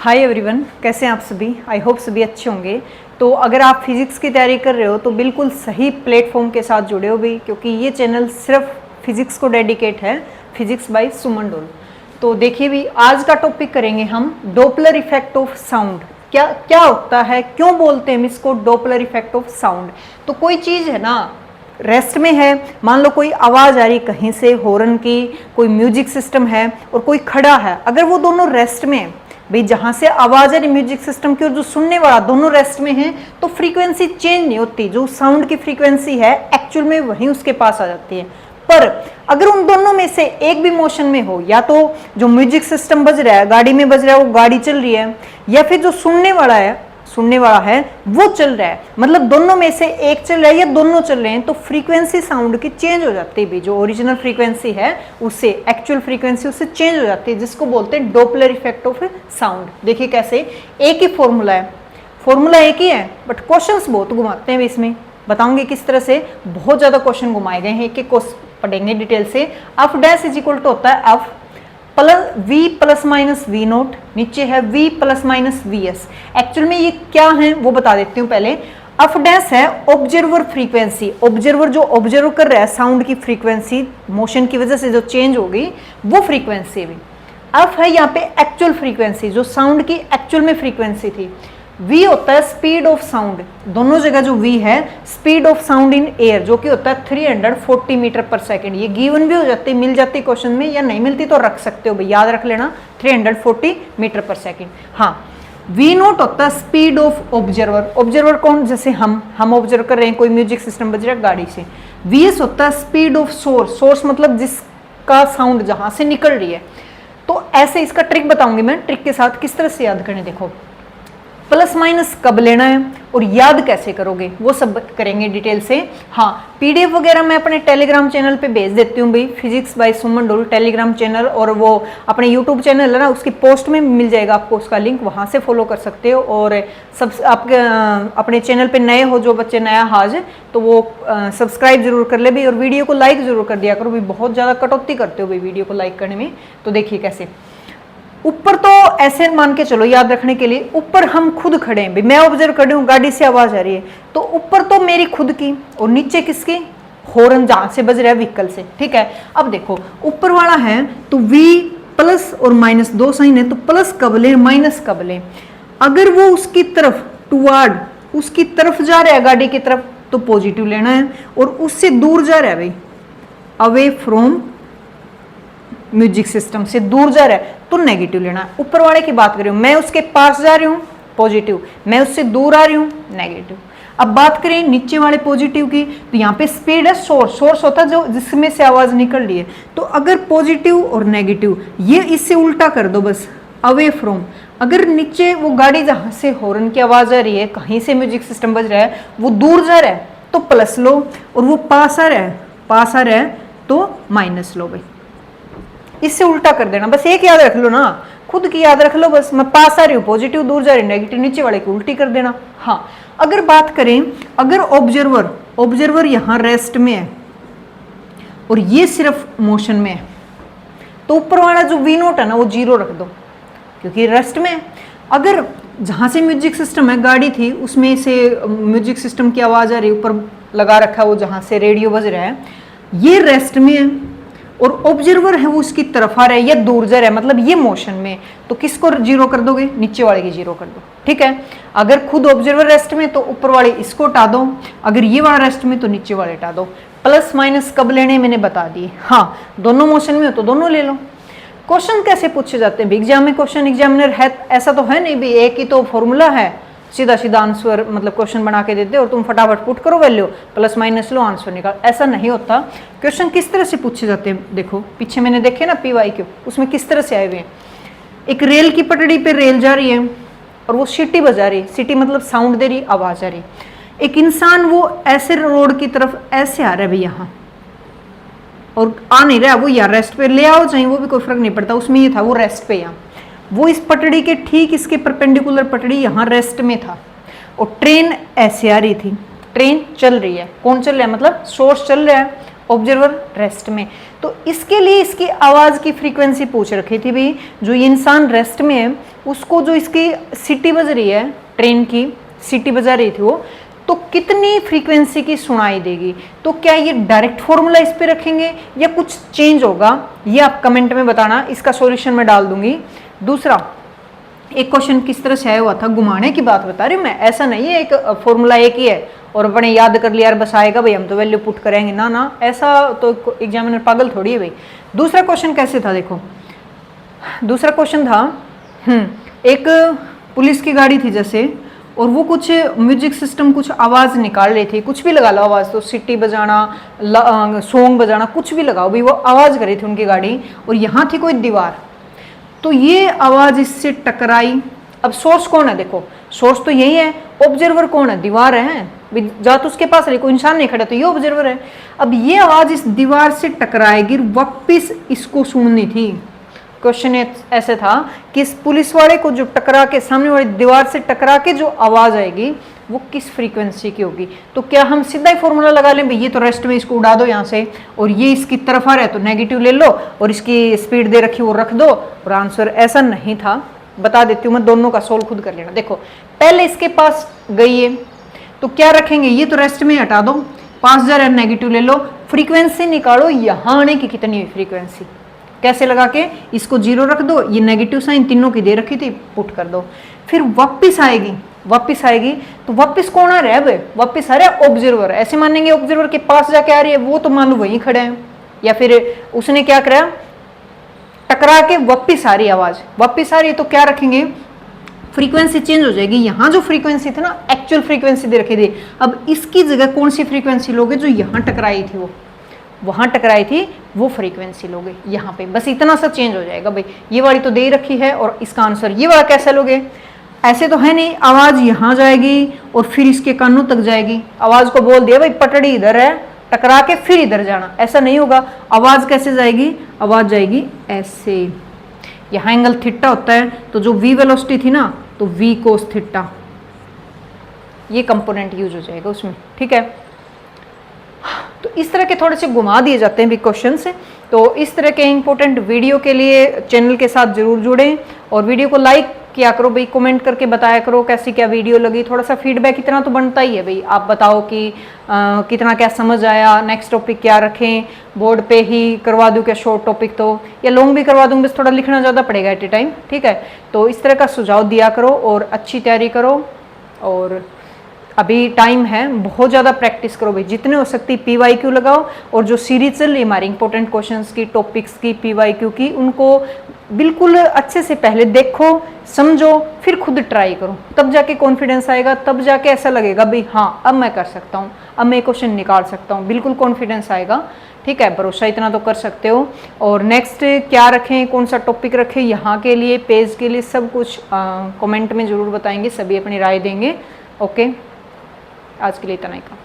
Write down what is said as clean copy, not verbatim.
Hi everyone, कैसे हैं आप सभी। आई होप सभी अच्छे होंगे। तो अगर आप फिजिक्स की तैयारी कर रहे हो तो बिल्कुल सही प्लेटफॉर्म के साथ जुड़े हो भी, क्योंकि ये चैनल सिर्फ फिजिक्स को डेडिकेट है, फिजिक्स बाय सुमन डोल। तो देखिए भी, आज का टॉपिक करेंगे हम डॉपलर इफेक्ट ऑफ साउंड। क्या क्या होता है, क्यों बोलते हैं हम इसको डॉपलर इफेक्ट ऑफ साउंड। तो कोई चीज़ है ना, रेस्ट में है, मान लो कोई आवाज़ आ रही कहीं से हॉर्न की, कोई म्यूजिक सिस्टम है और कोई खड़ा है, अगर वो दोनों रेस्ट में है भाई, जहां से आवाज आ रही म्यूजिक सिस्टम की और जो सुनने वाला दोनों रेस्ट में है, तो फ्रीक्वेंसी चेंज नहीं होती। जो साउंड की फ्रीक्वेंसी है एक्चुअल में वहीं उसके पास आ जाती है। पर अगर उन दोनों में से एक भी मोशन में हो, या तो जो म्यूजिक सिस्टम बज रहा है गाड़ी में बज रहा है, वो गाड़ी चल रही है, या फिर जो सुनने वाला है वो चल रहा है, मतलब दोनों में से एक चल रहा है या दोनों चल रहे हैं, तो फ्रीक्वेंसी साउंड की चेंज हो जाती है भी। जो ओरिजिनल फ्रीक्वेंसी है उससे एक्चुअल फ्रीक्वेंसी उससे चेंज हो जाती है, जिसको बोलते हैं डॉपलर इफेक्ट ऑफ साउंड। देखिए कैसे, एक ही फॉर्मूला है, फॉर्मूला एक ही है, बट क्वेश्चंस बहुत घुमाते हैं इसमें। बताऊंगी किस तरह से, बहुत ज्यादा क्वेश्चन घुमाए गए हैं, एक एक पढ़ेंगे डिटेल से। F dash is equal to होता है F plus V plus minus V naught, नीचे है V plus minus V S. Actual में ये क्या है वो बता देती हूँ पहले। एफ डैश है ऑब्जर्वर फ्रीक्वेंसी, ऑब्जर्वर जो ऑब्जर्व कर रहा है साउंड की फ्रीक्वेंसी, मोशन की वजह से जो चेंज हो गई वो फ्रीक्वेंसी भी। एफ है यहाँ पे एक्चुअल फ्रीक्वेंसी, जो साउंड की एक्चुअल में फ्रीक्वेंसी थी। v होता है स्पीड ऑफ साउंड, दोनों जगह जो v है speed of sound in air, जो कि होता है 340 मीटर पर सेकेंड। ये गिवन भी हो जाती है, मिल जाती है क्वेश्चन में, या नहीं मिलती तो रख सकते हो भाई, याद रख लेना 340 मीटर पर सेकेंड। हाँ, v नोट होता है स्पीड ऑफ ऑब्जर्वर, ऑब्जर्वर कौन, जैसे हम ऑब्जर्व कर रहे हैं, कोई म्यूजिक सिस्टम बज रहा है गाड़ी से। vs होता है स्पीड ऑफ सोर्स, सोर्स मतलब जिसका साउंड जहां से निकल रही है। तो ऐसे इसका ट्रिक बताऊंगी मैं, ट्रिक के साथ किस तरह से याद करने। देखो, प्लस माइनस कब लेना है और याद कैसे करोगे वो सब करेंगे डिटेल से। हाँ, पीडीएफ वगैरह मैं अपने टेलीग्राम चैनल पे भेज देती हूँ भाई, फिजिक्स बाय सुमन डोल टेलीग्राम चैनल, और वो अपने यूट्यूब चैनल है ना, उसकी पोस्ट में मिल जाएगा आपको उसका लिंक, वहाँ से फॉलो कर सकते हो। और सब आपके अपने चैनल पे नए हो, जो बच्चे नया हाज तो वो सब्सक्राइब जरूर कर ले भाई, और वीडियो को लाइक जरूर कर दिया करो भाई, बहुत ज़्यादा कटौती करते हो भाई वीडियो को लाइक करने में। तो देखिए कैसे, ऊपर तो ऐसे मान के चलो याद रखने के लिए, ऊपर हम खुद खड़े हैं भाई, मैं ऑब्जर्व कर रही हूँ गाड़ी से आवाज आ रही है, तो ऊपर तो मेरी खुद की, और नीचे किसकी, हॉर्न जहां से बज रहा है व्हीकल से। ठीक है, अब देखो ऊपर वाला है तो v प्लस और माइनस दो साइन है, तो प्लस कब लें माइनस कब लें। अगर वो उसकी तरफ टुवार्ड, उसकी तरफ जा रहा है गाड़ी की तरफ, तो पॉजिटिव लेना है, और उससे दूर जा रहा है भाई, अवे फ्रॉम म्यूजिक सिस्टम से दूर जा रहा है, तो नेगेटिव लेना है। ऊपर वाले की बात कर रही हूं, मैं उसके पास जा रही हूं पॉजिटिव, मैं उससे दूर आ रही हूं नेगेटिव। अब बात करें नीचे वाले पॉजिटिव की, तो यहाँ पे स्पीड है सोर्स, सोर्स होता है जो जिसमें से आवाज निकल रही है। तो अगर पॉजिटिव और नेगेटिव, ये इससे उल्टा कर दो बस, अवे फ्रॉम। अगर नीचे वो गाड़ी जहां से हॉर्न की आवाज आ रही है, कहीं से म्यूजिक सिस्टम बज रहा है, वो दूर जा रहा है तो प्लस लो, और वो पास आ रहा है तो माइनस लो भाई। इससे उल्टा कर देना, बस एक याद रख लो ना, खुद की याद रख लो बस, मैं पास आ रही हूँ पॉजिटिव, दूर जा रही नेगेटिव, नीचे वाले की उल्टी कर देना। हाँ, अगर बात करें, अगर ऑब्जर्वर यहाँ रेस्ट में है और ये सिर्फ मोशन में है, तो ऊपर वाला जो वी नोट है ना वो जीरो रख दो, क्योंकि रेस्ट में है। अगर जहां से म्यूजिक सिस्टम है गाड़ी थी, उसमें से म्यूजिक सिस्टम की आवाज आ रही, ऊपर लगा रखा है वो जहां से रेडियो बज रहा है, ये रेस्ट में है, और ऑब्जर्वर है वो उसकी तरफ आ रहा है या दूर जा रहा है, मतलब ये मोशन में, तो किसको जीरो कर दोगे, नीचे वाले की जीरो कर दो। ठीक है, अगर खुद ऑब्जर्वर रेस्ट में तो ऊपर वाले इसको हटा दो, अगर ये वाला रेस्ट में तो नीचे वाले हटा दो। प्लस माइनस कब लेने मैंने बता दिए। हाँ, दोनों मोशन में हो तो दोनों ले लो। क्वेश्चन कैसे पूछे जाते हैं एग्जाम में, क्वेश्चन एग्जामिनर है ऐसा तो है नहीं भी एक ही तो फॉर्मूला है, सीधा सीधा आंसर मतलब क्वेश्चन बना के देते और तुम फटाफट पुट करो value, plus minus low answer निकाल, ऐसा नहीं होता। क्वेश्चन किस तरह से पूछे जाते हैं, देखो पीछे मैंने देखे ना PYQ, उसमें किस तरह से आए हुए हैं। एक रेल की पटड़ी पे रेल जा रही है और वो सीटी बजा रही, सीटी मतलब साउंड दे रही, आवाज आ रही। एक इंसान वो ऐसे रोड की तरफ ऐसे आ रहा है भाई यहाँ, और आ नहीं रहा वो, यार रेस्ट पे ले आओ चाहे, वो भी कोई फर्क नहीं पड़ता, उसमें ये था वो रेस्ट पे, यहाँ वो इस पटड़ी के ठीक इसके परपेंडिकुलर पटड़ी यहाँ रेस्ट में था, और ट्रेन ऐसे आ रही थी, ट्रेन चल रही है, कौन चल रहा है मतलब सोर्स चल रहा है, ऑब्जर्वर रेस्ट में। तो इसके लिए इसकी आवाज़ की फ्रीक्वेंसी पूछ रखी थी भाई, जो ये इंसान रेस्ट में है उसको जो इसकी सीटी बज रही है, ट्रेन की सीटी बजा रही थी वो, तो कितनी फ्रीक्वेंसी की सुनाई देगी। तो क्या ये डायरेक्ट फॉर्मूला इस पे रखेंगे या कुछ चेंज होगा, ये आप कमेंट में बताना, इसका सॉल्यूशन मैं डाल दूंगी। दूसरा एक क्वेश्चन किस तरह से आया हुआ था, घुमाने की बात बता रही हूँ मैं, ऐसा नहीं है एक फॉर्मूला एक ही है और अपने याद कर लिया यार बस आएगा भाई हम तो वैल्यू पुट करेंगे, ना ना, ऐसा तो एग्जामिनर पागल थोड़ी है भाई। दूसरा क्वेश्चन कैसे था देखो, दूसरा क्वेश्चन था एक पुलिस की गाड़ी थी जैसे, और वो कुछ म्यूजिक सिस्टम कुछ आवाज़ निकाल रही थी, कुछ भी लगा लो आवाज़, तो सिटी बजाना, सॉन्ग बजाना, कुछ भी लगाओ भाई, वो आवाज़ कर रही थी उनकी गाड़ी, और यहाँ थी कोई दीवार, तो ये आवाज़ इससे टकराई। अब सोर्स कौन है, देखो सोर्स तो यही है, ऑब्जर्वर कौन है, दीवार है, जा तो उसके पास रही, कोई इंसान नहीं खड़ा, तो ये ऑब्जर्वर है। अब ये आवाज़ इस दीवार से टकराएगी, वापिस इसको सुननी थी। क्वेश्चन ऐसे था कि इस पुलिस वाले को जो टकरा के, सामने वाली दीवार से टकरा के जो आवाज़ आएगी वो किस फ्रीक्वेंसी की होगी। तो क्या हम सीधा ही फॉर्मूला लगा लें भाई, ये तो रेस्ट में, इसको उड़ा दो यहाँ से, और ये इसकी तरफ आ रहा है तो नेगेटिव ले लो, और इसकी स्पीड दे रखी वो रख दो और आंसर। ऐसा नहीं था, बता देती हूँ मैं, दोनों का सोल्व खुद कर लेना। देखो पहले इसके पास गई है तो क्या रखेंगे, ये तो रेस्ट में हटा दो, पास जा रहा है नेगेटिव ले लो, फ्रीक्वेंसी निकालो यहाँ आने की कितनी हुई फ्रीक्वेंसी, कैसे लगा के, इसको जीरो रख दो, ये नेगेटिव साइन तीनों की दे रखी थी पुट कर दो, फिर वापिस आएगी, वापिस आएगी तो वापिस कौन आ रहा है, अब वापिस आ रहा है ऑब्जर्वर। ऐसे मानेंगे ऑब्जर्वर के पास जाके आ रही है, वो तो मान लो वहीं खड़े हैं, या फिर उसने क्या करा, टकरा के वापिस आ रही है आवाज, वापिस आ रही है, तो क्या रखेंगे, फ्रीक्वेंसी चेंज हो जाएगी। यहाँ जो फ्रीक्वेंसी थी ना, एक्चुअल फ्रीक्वेंसी दे रखी थी, अब इसकी जगह कौन सी फ्रीक्वेंसी लोगे, जो यहाँ टकराई थी, वो वहां टकराई थी वो फ्रीक्वेंसी लोगे यहाँ पे, बस इतना सा चेंज हो जाएगा भाई। ये वाली तो दे रखी है और इसका आंसर ये वाला कैसे लोगे, ऐसे तो है नहीं, आवाज यहाँ जाएगी और फिर इसके कानों तक जाएगी, आवाज को बोल दिया भाई पटड़ी इधर है, टकरा के फिर इधर जाना, ऐसा नहीं होगा। आवाज कैसे जाएगी, आवाज जाएगी ऐसे, यहाँ एंगल थीटा होता है, तो जो v वेलोसिटी थी ना, तो v कोस थीटा, ये कंपोनेंट यूज हो जाएगा उसमें, ठीक है। तो इस तरह के थोड़े से घुमा दिए जाते हैं भी क्वेश्चन से। तो इस तरह के इंपॉर्टेंट वीडियो के लिए चैनल के साथ जरूर जुड़ें और वीडियो को लाइक किया करो भाई, कमेंट करके बताया करो कैसी क्या वीडियो लगी, थोड़ा सा फीडबैक इतना तो बनता ही है भाई, आप बताओ कि कितना क्या समझ आया, नेक्स्ट टॉपिक क्या रखें, बोर्ड पे ही करवा दूं क्या शॉर्ट टॉपिक, तो या लॉन्ग भी करवा दूं, बस थोड़ा लिखना ज़्यादा पड़ेगा एट ए टाइम, ठीक है। तो इस तरह का सुझाव दिया करो और अच्छी तैयारी करो, और अभी टाइम है, बहुत ज़्यादा प्रैक्टिस करो भाई, जितने हो सकती PYQ लगाओ, और जो सीरीज चल रही है हमारी इंपॉर्टेंट क्वेश्चंस की, टॉपिक्स की, PYQ की, उनको बिल्कुल अच्छे से पहले देखो, समझो, फिर खुद ट्राई करो, तब जाके कॉन्फिडेंस आएगा, तब जाके ऐसा लगेगा भाई हाँ अब मैं कर सकता हूँ, अब मैं क्वेश्चन निकाल सकता हूँ, बिल्कुल कॉन्फिडेंस आएगा, ठीक है। भरोसा इतना तो कर सकते हो। और नेक्स्ट क्या रखें, कौन सा टॉपिक रखें, यहाँ के लिए, पेज के लिए, सब कुछ कमेंट में ज़रूर बताएंगे, सभी अपनी राय देंगे। ओके, आज के लिए इतना ही था।